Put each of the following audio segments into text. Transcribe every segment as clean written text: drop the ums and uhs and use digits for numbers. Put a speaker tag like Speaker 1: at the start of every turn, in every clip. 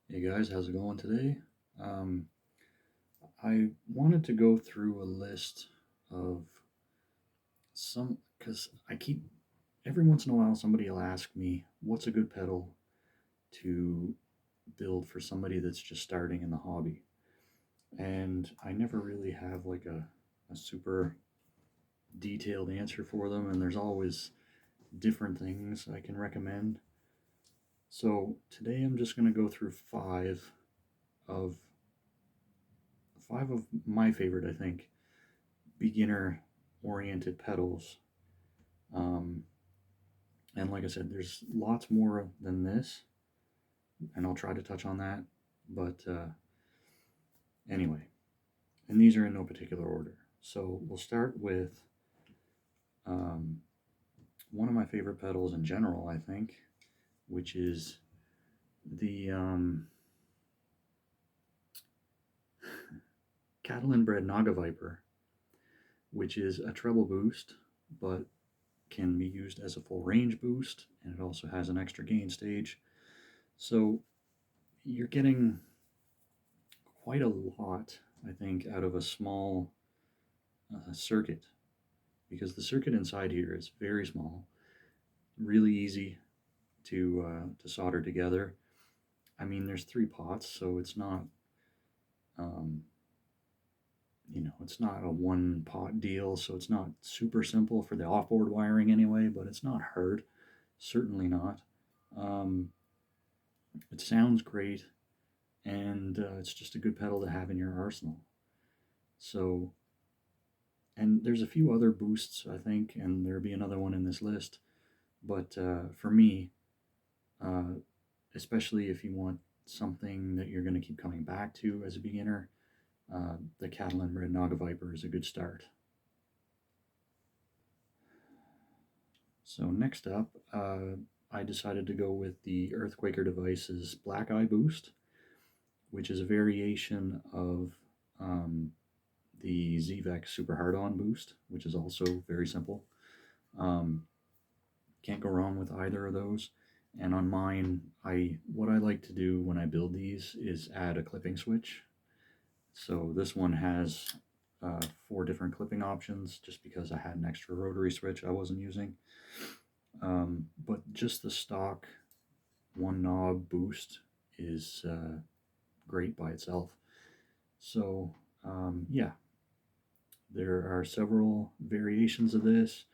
Speaker 1: Hey guys, how's it going today? Um, I wanted to go through a list of because every once in a while somebody will ask me, what's a good pedal to build for somebody that's just starting in the hobby? And I never really have like a super detailed answer for them, and there's always different things I can recommend. So today I'm just going to go through of five of my favorite, I think, beginner oriented pedals. Um, and like I said, there's lots more than this, and I'll try to touch on that. But anyway, and these are in no particular order. So we'll start with um, one of my favorite pedals in general, I think, which is the Catalan Nagaviper, which is a treble boost, but can be used as a full range boost, and it also has an extra gain stage. So you're getting quite a lot, I think, out of a small circuit, because the circuit inside here is very small, really easy to solder together. I mean, there's three pots, so it's not um, it's not a one pot deal, so it's not super simple for the offboard wiring anyway, but it's not hard, certainly not. Um, it sounds great, and it's just a good pedal to have in your arsenal. So and there's a few other boosts, I think, and there'll be another one in this list. But for me, uh, especially if you want something that you're going to keep coming back to as a beginner, the Catalan Nagaviper is a good start. So next up, I decided to go with the Earthquaker Devices Black Eye Boost, which is a variation of the ZVEC Super Hard On Boost, which is also very simple. Um, Can't go wrong with either of those. And on mine, what I like to do when I build these is add a clipping switch. So this one has four different clipping options just because I had an extra rotary switch I wasn't using. But just the stock one knob boost is great by itself. So yeah, there are several variations of this.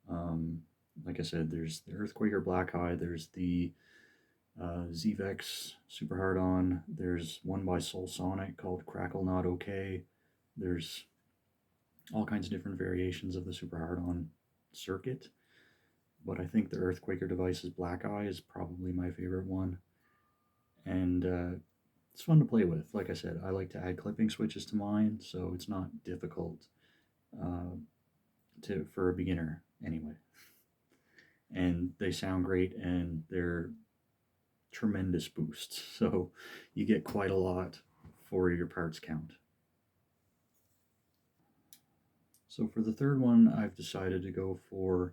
Speaker 1: Um, like I said, there's the Earthquaker Black Eye, there's the ZVEX Super Hard On, there's one by Soul Sonic called Crackle Not Okay. There's all kinds of different variations of the Super Hard On circuit, but I think the Earthquaker Devices Black Eye is probably my favorite one. And it's fun to play with. Like I said, I like to add clipping switches to mine, so it's not difficult uh, for a beginner anyway. And they sound great, and they're tremendous boosts. So you get quite a lot for your parts count. So for the third one, I've decided to go for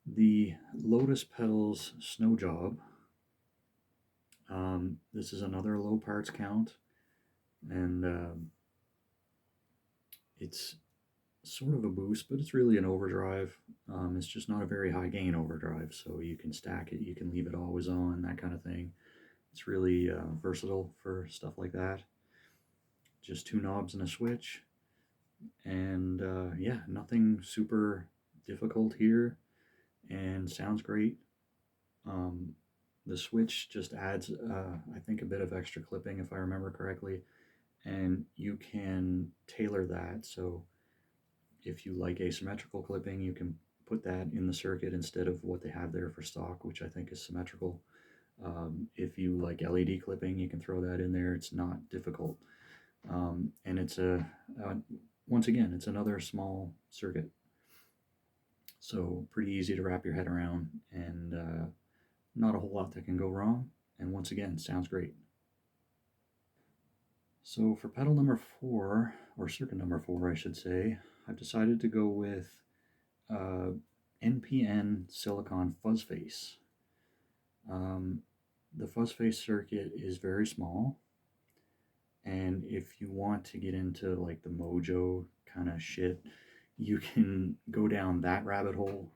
Speaker 1: the Lotus Pedals Snow Job. This is another low parts count, and it's sort of a boost, but it's really an overdrive. It's just not a very high gain overdrive, so you can stack it, you can leave it always on, that kind of thing. It's really versatile for stuff like that. Just two knobs and a switch, and yeah, nothing super difficult here, and sounds great. Um, the switch just adds, I think, a bit of extra clipping, if I remember correctly, and you can tailor that. So if you like asymmetrical clipping, you can put that in the circuit instead of what they have there for stock, which I think is symmetrical. If you like LED clipping, you can throw that in there. It's not difficult. And it's once again, it's another small circuit. So pretty easy to wrap your head around, and not a whole lot that can go wrong. And once again, sounds great. So for pedal number 4, or circuit number 4, I should say, I've decided to go with uh, NPN Silicon Fuzz Face. Um, The fuzz face circuit is very small, and if you want to get into like the mojo kind of shit, you can go down that rabbit hole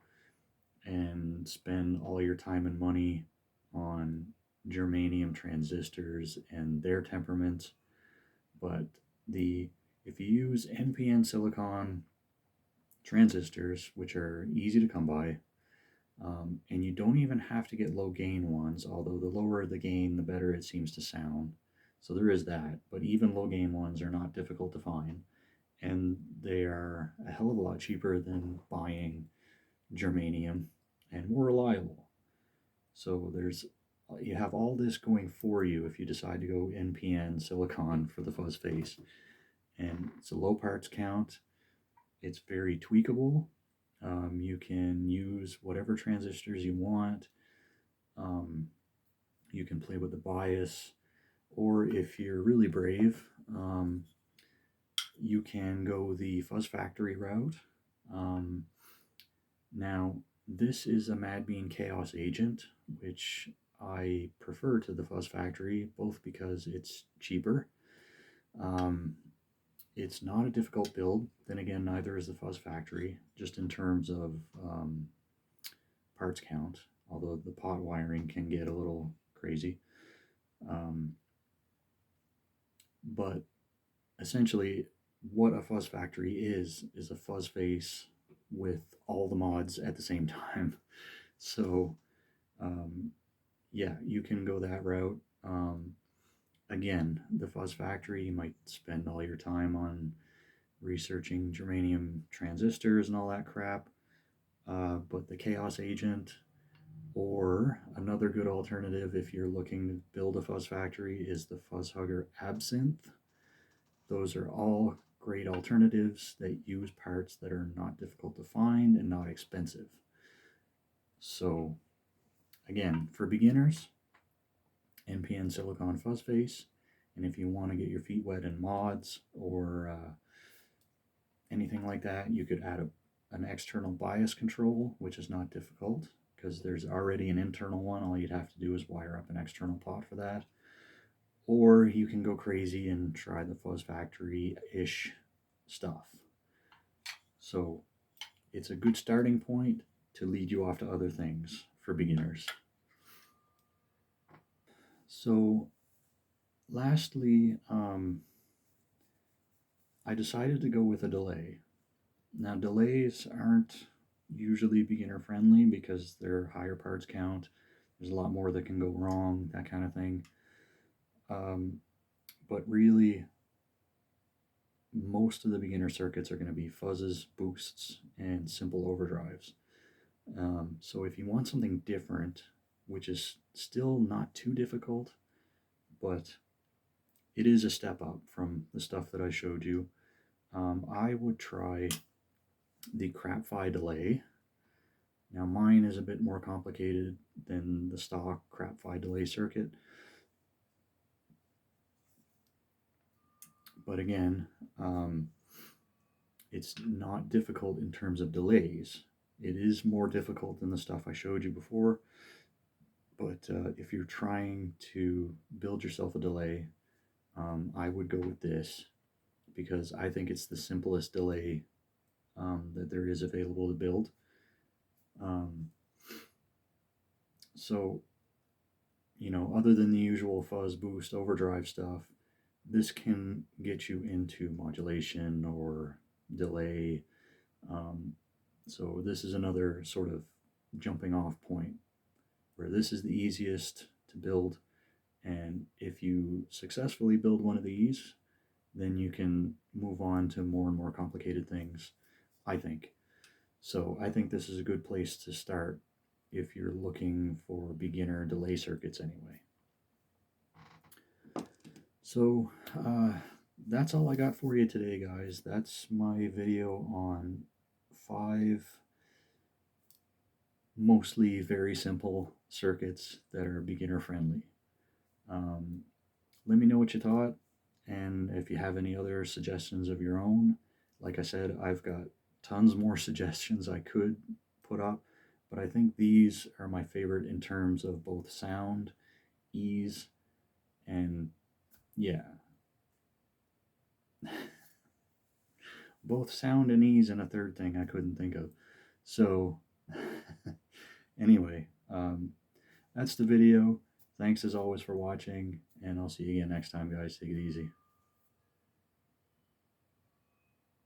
Speaker 1: and spend all your time and money on germanium transistors and their temperaments. But the if you use NPN silicon transistors, which are easy to come by, and you don't even have to get low gain ones, although the lower the gain, the better it seems to sound. So there is that, but even low gain ones are not difficult to find, and they are a hell of a lot cheaper than buying germanium and more reliable. So you have all this going for you if you decide to go NPN silicon for the fuzz face, and it's a low parts count. It's very tweakable. You can use whatever transistors you want. Um, you can play with the bias, or if you're really brave, you can go the Fuzz Factory route. Um, Now, this is a Mad Bean Chaos Agent, which I prefer to the Fuzz Factory, both because it's cheaper. Um, it's not a difficult build. Then again, neither is the Fuzz Factory, just in terms of parts count, although the pot wiring can get a little crazy. Um, but essentially, what a Fuzz Factory is a fuzz face with all the mods at the same time. So, yeah, you can go that route. Again, the Fuzz Factory, you might spend all your time on researching germanium transistors and all that crap. But the Chaos Agent, or another good alternative if you're looking to build a Fuzz Factory, is the Fuzz Hugger Absinthe. Those are all great alternatives that use parts that are not difficult to find and not expensive. So, again, for beginners, NPN Silicon Fuzz Face. And if you want to get your feet wet in mods or anything like that, you could add an external bias control, which is not difficult because there's already an internal one. All you'd have to do is wire up an external pot for that. Or you can go crazy and try the Fuzz Factory-ish stuff. So it's a good starting point to lead you off to other things for beginners. So lastly, I decided to go with a delay. Now, delays aren't usually beginner friendly because they're higher parts count. There's a lot more that can go wrong, that kind of thing. But really, most of the beginner circuits are going to be fuzzes, boosts, and simple overdrives. So if you want something different, which is still not too difficult, but it is a step up from the stuff that I showed you, I would try the crap-fi delay. Now mine is a bit more complicated than the stock crap-fi delay circuit, but again, it's not difficult in terms of delays. It is more difficult than the stuff I showed you before, but if you're trying to build yourself a delay, I would go with this because I think it's the simplest delay that there is available to build. So, other than the usual fuzz, boost, overdrive stuff, this can get you into modulation or delay. So this is another sort of jumping off point where this is the easiest to build. And if you successfully build one of these, then you can move on to more and more complicated things, I think. So I think this is a good place to start if you're looking for beginner delay circuits anyway. So that's all I got for you today, guys. That's my video on 5 mostly very simple circuits that are beginner friendly. Let me know what you thought, and if you have any other suggestions of your own. Like I said, I've got tons more suggestions I could put up, but I think these are my favorite in terms of both sound ease, and yeah, both sound and ease, and a third thing I couldn't think of. So anyway, that's the video. Thanks as always for watching, and I'll see you again next time, guys. Take it easy.